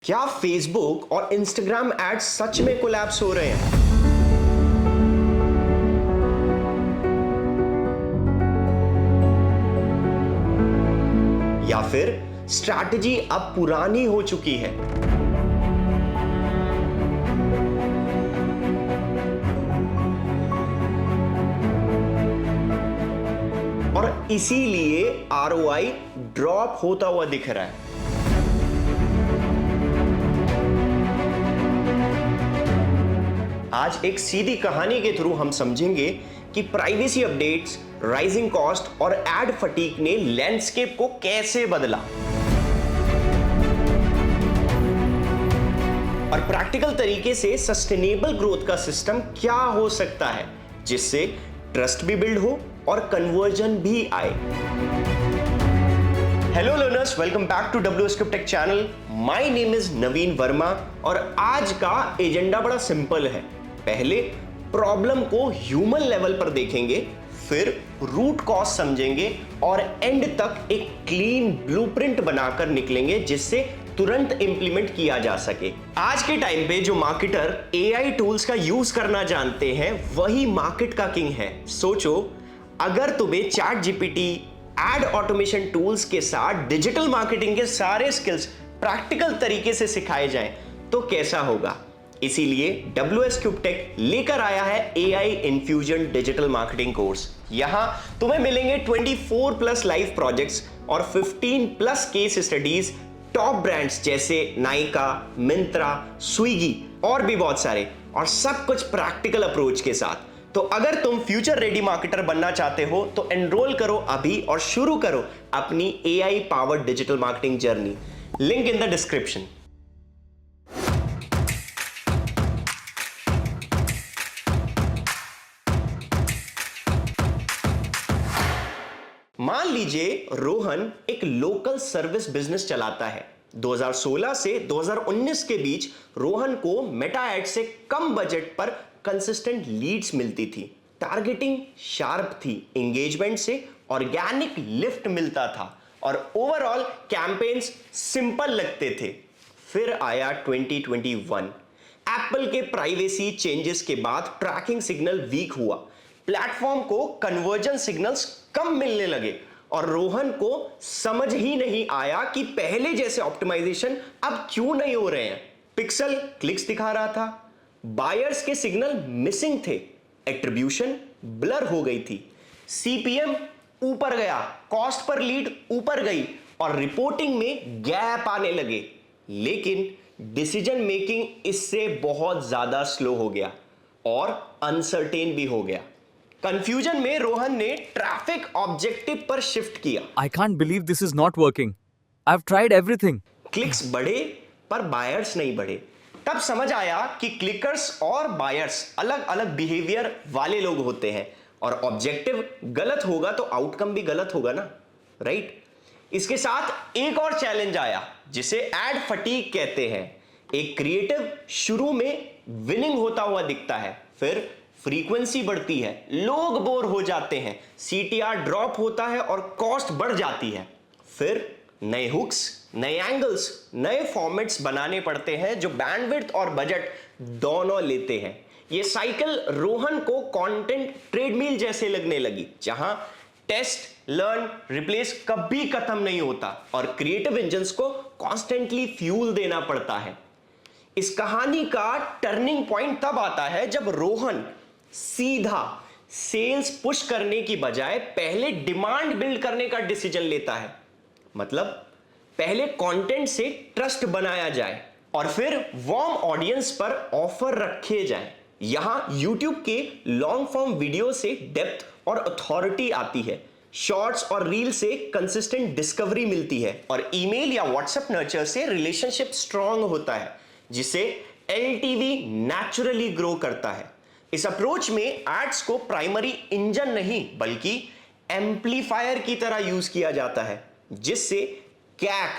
क्या फेसबुक और Instagram ads सच में कोलैप्स हो रहे हैं? या फिर स्ट्रैटेजी अब पुरानी हो चुकी है? और इसीलिए आरओआई ड्रॉप होता हुआ दिख रहा है। आज एक सीधी कहानी के थ्रू हम समझेंगे कि प्राइवेसी अपडेट्स, राइजिंग कॉस्ट और एड फटीग ने लैंडस्केप को कैसे बदला और प्रैक्टिकल तरीके से सस्टेनेबल ग्रोथ का सिस्टम क्या हो सकता है जिससे ट्रस्ट भी बिल्ड हो और कन्वर्जन भी आए। Hello learners, welcome back to WSCube tech channel. My name is Naveen Verma और आज का एजेंडा बड़ा सिंपल है। पहले प्रॉब्लम को ह्यूमन लेवल पर देखेंगे, फिर रूट कॉज समझेंगे और एंड तक एक क्लीन ब्लूप्रिंट बनाकर निकलेंगे जिससे तुरंत इंप्लीमेंट किया जा सके। आज के टाइम पे जो मार्केटर AI टूल्स का यूज करना जानते हैं वही मार्केट का किंग है। सोचो, अगर तुम्हें ChatGPT, एड ऑटोमेशन टूल्स के साथ डिजिटल मार्केटिंग के सारे स्किल्स प्रैक्टिकल तरीके से सिखाए जाएं तो कैसा होगा। इसीलिए WSCube टेक लेकर आया है AI infusion digital marketing course. यहां तुम्हें मिलेंगे 24+ लाइव प्रोजेक्ट्स और 15+ केस स्टडीज टॉप ब्रांड्स जैसे नाइका, मिंत्रा, स्विगी और भी बहुत सारे, और सब कुछ प्रैक्टिकल अप्रोच के साथ। तो अगर तुम फ्यूचर रेडी मार्केटर बनना चाहते हो तो एनरोल करो अभी और शुरू करो अपनी AI powered digital marketing journey. Link in the description. मान लीजिए रोहन एक लोकल सर्विस बिजनेस चलाता है। 2016 से 2019 के बीच रोहन को मेटा एड से कम बजट पर कंसिस्टेंट लीड्स मिलती थी, टारगेटिंग शार्प थी, एंगेजमेंट से ऑर्गेनिक लिफ्ट मिलता था और ओवरऑल कैंपेन्स सिंपल लगते थे। फिर आया 2021। एप्पल के प्राइवेसी चेंजेस के बाद ट्रैकिंग सिग्नल वीक हुआ, प्लेटफॉर्म को कन्वर्जन सिग्नल्स कम मिलने लगे और रोहन को समझ ही नहीं आया कि पहले जैसे ऑप्टिमाइजेशन अब क्यों नहीं हो रहे हैं। पिक्सल क्लिक्स दिखा रहा था, बायर्स के सिग्नल मिसिंग थे, एट्रीब्यूशन ब्लर हो गई थी, CPM ऊपर गया, कॉस्ट पर लीड ऊपर गई और रिपोर्टिंग में गैप आने लगे। लेकिन डिसीजन मेकिंग इससे बहुत ज्यादा स्लो हो गया और अनसर्टेन भी हो गया। कंफ्यूजन में रोहन ने ट्रैफिक ऑब्जेक्टिव पर शिफ्ट किया। I can't believe this is not working. I've tried everything. Clicks बढ़े पर बायर्स नहीं बढ़े। तब समझ आया कि क्लिकर्स और बायर्स अलग अलग बिहेवियर वाले लोग होते हैं और ऑब्जेक्टिव गलत होगा तो आउटकम भी गलत होगा ना, राइट? इसके साथ एक और चैलेंज आया जिसे एड फटीग कहते हैं। एक क्रिएटिव शुरू में विनिंग होता हुआ दिखता है, फिर फ्रीक्वेंसी बढ़ती है, लोग बोर हो जाते हैं, CTR ड्रॉप होता है और कॉस्ट बढ़ जाती है। फिर नए हुक्स, नए एंगल्स, नए फॉर्मेट्स बनाने पड़ते हैं जो बैंडविड्थ और बजट दोनों लेते हैं। ये साइकिल रोहन को कंटेंट ट्रेडमिल जैसे लगने लगी, जहां टेस्ट, लर्न, रिप्लेस कभी खत्म नहीं होता और क्रिएटिव इंजन्स को कॉन्स्टेंटली फ्यूल देना पड़ता है। इस कहानी का टर्निंग पॉइंट तब आता है जब रोहन सीधा सेल्स पुश करने की बजाय पहले डिमांड बिल्ड करने का डिसीजन लेता है। मतलब पहले कंटेंट से ट्रस्ट बनाया जाए और फिर वार्म ऑडियंस पर ऑफर रखे जाए। यहां YouTube के लॉन्ग फॉर्म वीडियो से डेप्थ और अथॉरिटी आती है, शॉर्ट्स और रील से कंसिस्टेंट डिस्कवरी मिलती है और ईमेल या व्हाट्सएप नर्चर से रिलेशनशिप स्ट्रांग होता है जिसे LTV नेचुरली ग्रो करता है। इस अप्रोच में एड्स को प्राइमरी इंजन नहीं बल्कि एम्पलीफायर की तरह यूज किया जाता है, जिससे कैक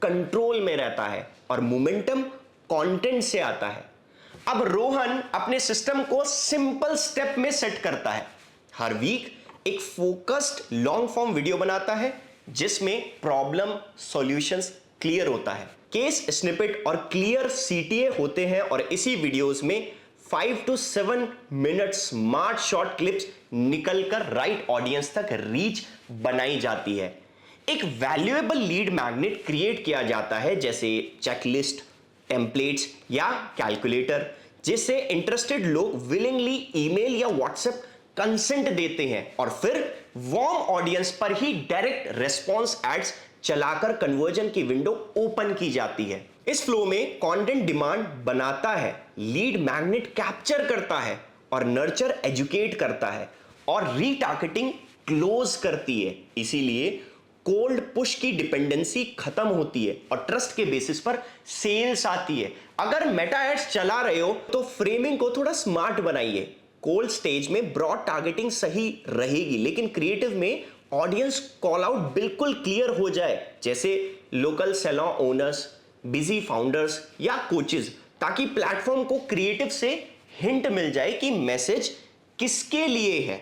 कंट्रोल में रहता है और मोमेंटम कंटेंट से आता है। अब रोहन अपने सिस्टम को सिंपल स्टेप में सेट करता है। हर वीक एक फोकस्ड लॉन्ग फॉर्म वीडियो बनाता है जिसमें प्रॉब्लम सॉल्यूशंस क्लियर होता है। केस स्निपेट और क्लियर सीटीए होते हैं और इसी वीडियोस में 5 to 7 minute smart short clips निकलकर राइट ऑडियंस तक रीच बनाई जाती है। एक वैल्यूएबल लीड मैग्नेट क्रिएट किया जाता है, जैसे चेकलिस्ट, टेम्पलेट्स या कैलकुलेटर, जिससे इंटरेस्टेड लोग विलिंगली ईमेल या व्हाट्सएप कंसेंट देते हैं और फिर वार्म ऑडियंस पर ही डायरेक्ट रेस्पॉन्स एड्स चलाकर कन्वर्जन की विंडो ओपन की जाती है। इस फ्लो में कंटेंट डिमांड बनाता है, लीड मैग्नेट कैप्चर करता है और नर्चर एजुकेट करता है और रीटारगेटिंग क्लोज करती है। इसीलिए कोल्ड पुश की डिपेंडेंसी खत्म होती है और ट्रस्ट के बेसिस पर सेल्स आती है। अगर मेटा एड्स चला रहे हो तो फ्रेमिंग को थोड़ा स्मार्ट बनाइए। कोल्ड स्टेज में ब्रॉड टारगेटिंग सही रहेगी, लेकिन क्रिएटिव में ऑडियंस कॉल आउट बिल्कुल क्लियर हो जाए, जैसे local salon owners, busy founders या कोचेस, ताकि प्लेटफॉर्म को क्रिएटिव से हिंट मिल जाए कि मैसेज किसके लिए है।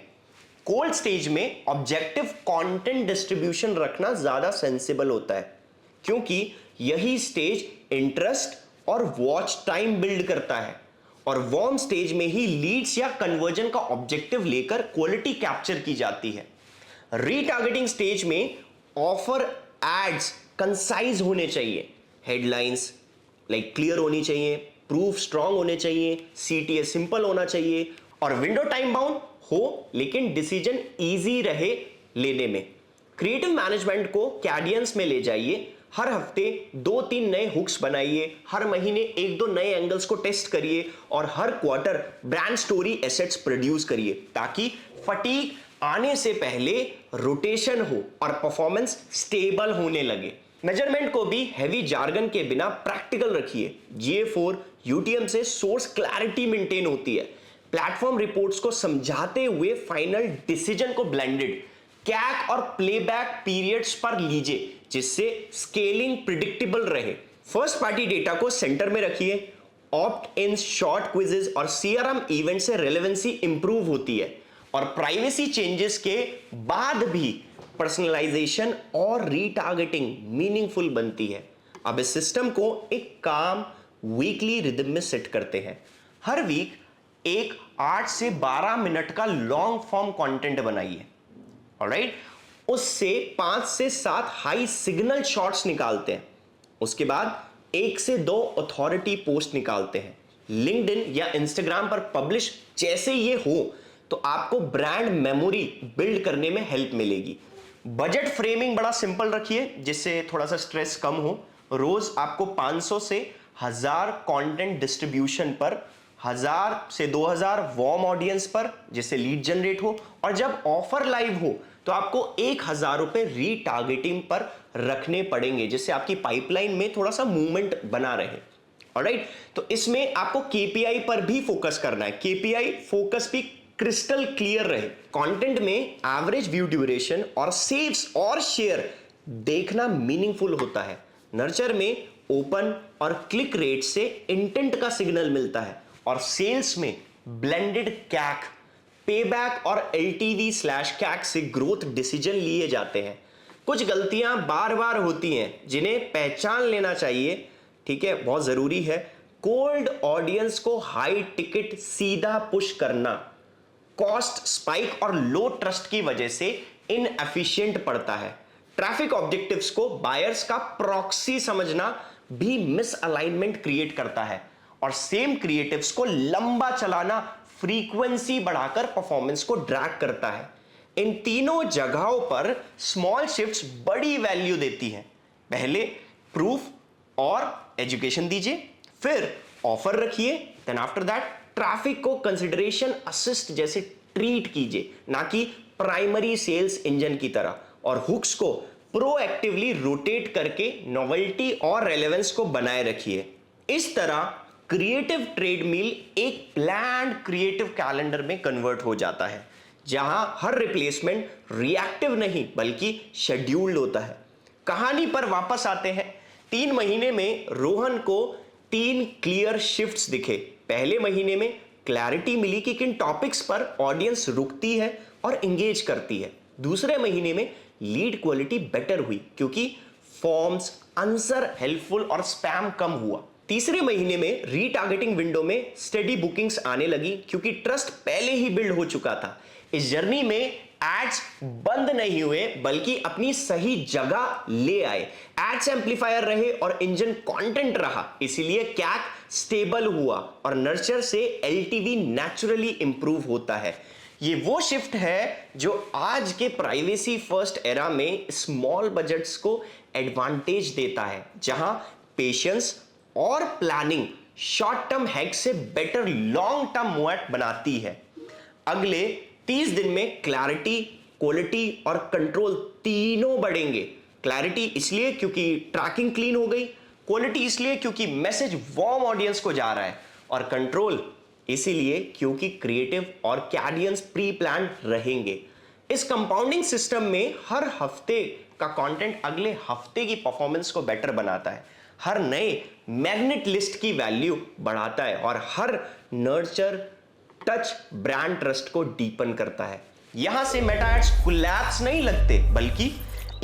कोल्ड स्टेज में ऑब्जेक्टिव कंटेंट डिस्ट्रीब्यूशन रखना ज्यादा सेंसिबल होता है, क्योंकि यही स्टेज इंटरेस्ट और वॉच टाइम बिल्ड करता है और वार्म स्टेज में ही लीड्स या कन्वर्जन का ऑब्जेक्टिव लेकर क्वालिटी कैप्चर की जाती है। रीटारगेटिंग स्टेज में ऑफर एड्स कंसाइज होने चाहिए, हेडलाइंस लाइक क्लियर होनी चाहिए, प्रूफ स्ट्रांग होने चाहिए, सीटीए सिंपल होना चाहिए और विंडो टाइम बाउंड हो, लेकिन डिसीजन इजी रहे लेने में। क्रिएटिव मैनेजमेंट को कैडियंस में ले जाइए, हर हफ्ते 2-3 नए हुक्स बनाइए, हर महीने 1-2 नए एंगल्स को टेस्ट करिए और हर quarter brand story assets produce करिए, ताकि फटीग आने से पहले रोटेशन हो और परफॉर्मेंस स्टेबल होने लगे। मेजरमेंट को भी हैवी जार्गन के बिना प्रैक्टिकल रखिए। GA4 UTM से सोर्स क्लैरिटी मेंटेन होती है। प्लेटफॉर्म रिपोर्ट्स को समझाते हुए फाइनल डिसीजन को ब्लेंडेड कैक और प्लेबैक पीरियड्स पर लीजिए, जिससे स्केलिंग प्रिडिक्टेबल रहे। फर्स्ट पार्टी डेटा को सेंटर में रखिए। ऑप्ट इन, शॉर्ट क्विजेस और CRM इवेंट से रेलेवेंसी इंप्रूव होती है और प्राइवेसी चेंजेस के बाद भी पर्सनलाइजेशन और रीटारगेटिंग मीनिंगफुल बनती है। अब इस सिस्टम को एक काम वीकली रिदम में सेट करते हैं। हर वीक एक 8 से 12 मिनट का लॉन्ग फॉर्म कंटेंट बनाइए, ऑलराइट। उससे 5 से 7 हाई सिग्नल शॉट्स निकालते हैं। उसके बाद 1 से 2 अथॉरिटी पोस्ट निकालते हैं। लिंक्डइन या इंस्टाग्राम पर पब्लिश जैसे ये हो तो आपको ब्रांड मेमोरी बिल्ड करने में हेल्प मिलेगी। बजट फ्रेमिंग बड़ा सिंपल रखिए, जिससे थोड़ा सा स्ट्रेस कम हो। रोज आपको 500 से 1000 कंटेंट डिस्ट्रीब्यूशन पर, 1000 से 2000 वार्म ऑडियंस पर, जिससे लीड जनरेट हो, और जब ऑफर लाइव हो तो आपको 1000 रुपए रीटारगेटिंग पर रखने पड़ेंगे, जिससे आपकी पाइपलाइन में थोड़ा सा मूवमेंट बना रहे। ऑलराइट, तो इसमें आपको KPI पर भी फोकस करना है। KPI फोकस भी क्रिस्टल क्लियर रहे। कंटेंट में एवरेज व्यू ड्यूरेशन और सेव्स और शेयर देखना मीनिंगफुल होता है। नर्चर में ओपन और क्लिक रेट से इंटेंट का सिग्नल मिलता है और सेल्स में ब्लेंडेड कैक, पेबैक और LTV/CAC से ग्रोथ डिसीजन लिए जाते हैं। कुछ गलतियां बार बार होती हैं जिन्हें पहचान लेना चाहिए, ठीक है, बहुत जरूरी है। कोल्ड ऑडियंस को हाई टिकट सीधा पुश करना कॉस्ट स्पाइक और लो ट्रस्ट की वजह से इनएफिशिएंट पड़ता है। ट्रैफिक ऑब्जेक्टिव्स को बायर्स का प्रॉक्सी समझना भी मिसअलाइनमेंट क्रिएट करता है और सेम क्रिएटिव्स को लंबा चलाना फ्रीक्वेंसी बढ़ाकर परफॉर्मेंस को ड्रैग करता है। इन तीनों जगहों पर स्मॉल शिफ्ट्स बड़ी वैल्यू देती हैं। पहले प्रूफ और एजुकेशन दीजिए, फिर ऑफर रखिए, देन आफ्टर दैट ट्रैफिक को कंसिडरेशन असिस्ट जैसे ट्रीट कीजिए, ना कि प्राइमरी सेल्स इंजन की तरह, और हुक्स को प्रोएक्टिवली रोटेट करके नोवेल्टी और रेलेवेंस को बनाए रखिए। इस तरह क्रिएटिव ट्रेडमिल एक प्लान्ड क्रिएटिव कैलेंडर में कन्वर्ट हो जाता है, जहां हर रिप्लेसमेंट रिएक्टिव नहीं बल्कि शेड्यूल्ड होता है। कहानी पर वापस आते हैं। 3 महीने में रोहन को 3 क्लियर शिफ्ट्स दिखे। पहले महीने में क्लैरिटी मिली कि किन टॉपिक्स पर ऑडियंस रुकती है और एंगेज करती है। दूसरे महीने में लीड क्वालिटी बेटर हुई, क्योंकि फॉर्म्स, आंसर हेल्पफुल और स्पैम कम हुआ। तीसरे महीने में रीटारगेटिंग विंडो में स्टेडी बुकिंग्स आने लगी क्योंकि ट्रस्ट पहले ही बिल्ड हो चुका था। इस जर्नी में एड्स बंद नहीं हुए बल्कि अपनी सही जगह ले आए। एड्स एम्पलीफायर रहे और इंजन कंटेंट रहा, इसीलिए कैक स्टेबल हुआ और नर्चर से एलटीवी नेचुरली इंप्रूव होता है। ये वो शिफ्ट है जो आज के प्राइवेसी फर्स्ट एरा में स्मॉल बजट्स को एडवांटेज देता है, जहां पेशेंस और प्लानिंग शॉर्ट टर्म हैक से बेटर लॉन्ग टर्म मोएट बनाती है। अगले 30 दिन में क्लैरिटी, क्वालिटी और कंट्रोल तीनों बढ़ेंगे। क्लैरिटी इसलिए क्योंकि ट्रैकिंग क्लीन हो गई, क्वालिटी इसलिए क्योंकि मैसेज वार्म ऑडियंस को जा रहा है, और कंट्रोल इसीलिए क्योंकि क्रिएटिव और कैडियंस प्री प्लान रहेंगे। इस कंपाउंडिंग सिस्टम में हर हफ्ते का कंटेंट अगले हफ्ते की परफॉर्मेंस को बेटर बनाता है, हर नए मैग्नेट लिस्ट की वैल्यू बढ़ाता है और हर नर्चर टच ब्रांड ट्रस्ट को डीपन करता है। यहां से मेटा एड्स कोलैप्स नहीं लगते बल्कि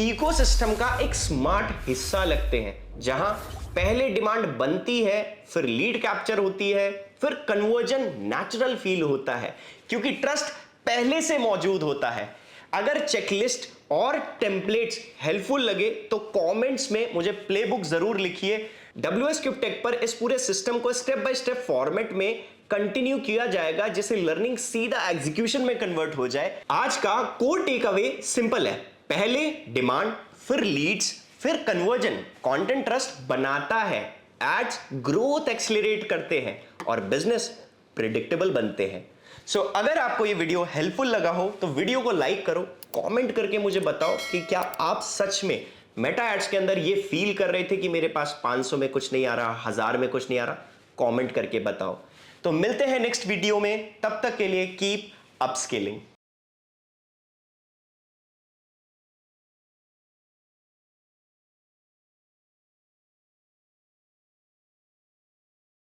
इकोसिस्टम का एक स्मार्ट हिस्सा लगते हैं, जहां पहले डिमांड बनती है, फिर लीड कैप्चर होती है, फिर कन्वर्जन नेचुरल फील होता है क्योंकि ट्रस्ट पहले से मौजूद होता है। अगर चेकलिस्ट और टेम्पलेट्स हेल्पफुल लगे तो कमेंट्स में मुझे प्लेबुक जरूर लिखिए। WS Cube Tech पर इस पूरे सिस्टम को स्टेप बाय स्टेप फॉर्मेट में कंटिन्यू किया जाएगा जिससे लर्निंग सीधा एग्जीक्यूशन में कन्वर्ट हो जाए। आज का कोर टेक अवे सिंपल है, पहले डिमांड, फिर लीड्स, फिर कन्वर्जन कंटेंट ट्रस्ट बनाता है, एड्स ग्रोथ एक्सेलरेट करते हैं और बिजनेस प्रिडिक्टेबल बनते हैं। सो अगर आपको ये वीडियो हेल्पफुल लगा हो तो वीडियो को लाइक करो, कमेंट करके मुझे बताओ कि क्या आप सच में मेटा एड्स के अंदर ये फील कर रहे थे कि मेरे पास 500 में कुछ नहीं आ रहा, 1000 में कुछ नहीं आ रहा। कमेंट करके बताओ। तो मिलते हैं नेक्स्ट वीडियो में, तब तक के लिए कीप अपस्केलिंग।